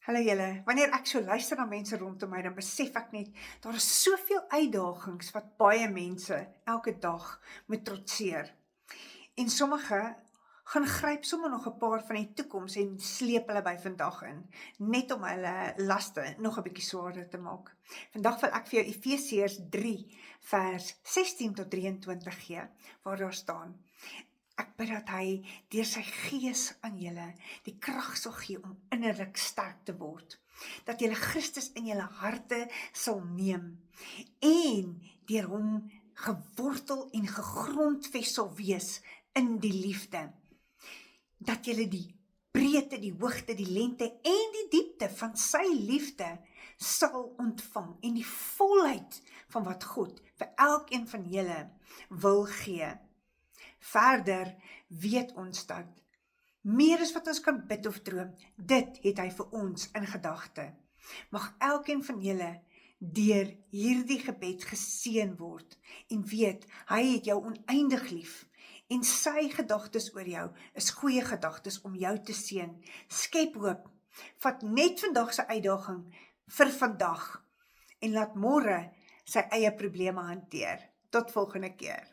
Hallo julle, wanneer ek so luister na mense rondom my, dan besef ek net, daar is soveel uitdagings wat baie mense elke dag moet trotseer. En sommige gaan gryp sommer nog 'n paar van die toekoms en sleep hulle by vandag in, net om hulle laste nog 'n bietjie swaarder te maak. Vandag wil ek vir jou Efesiërs 3 vers 16 tot 23 gee, waar daar staan: Ek bid dat hy deur sy gees aan julle die krag sal gee om innerlik sterk te word. Dat julle Christus in julle harte sal neem en deur hom gewortel en gegrondves sal wees in die liefde. Dat julle die breedte, die hoogte, die lengte en die diepte van sy liefde sal ontvang en die volheid van wat God vir elkeen van julle wil gee. Verder weet ons dat meer as wat ons kan bid of droom, dit het hy vir ons in gedagte. Mag elkeen van julle deur hierdie gebed geseën word en weet, hy het jou oneindig lief en sy gedagtes oor jou is goeie gedagtes om jou te seën. Skep hoop, vat net vandag se uitdaging vir vandag en laat môre sy eie probleme hanteer. Tot volgende keer.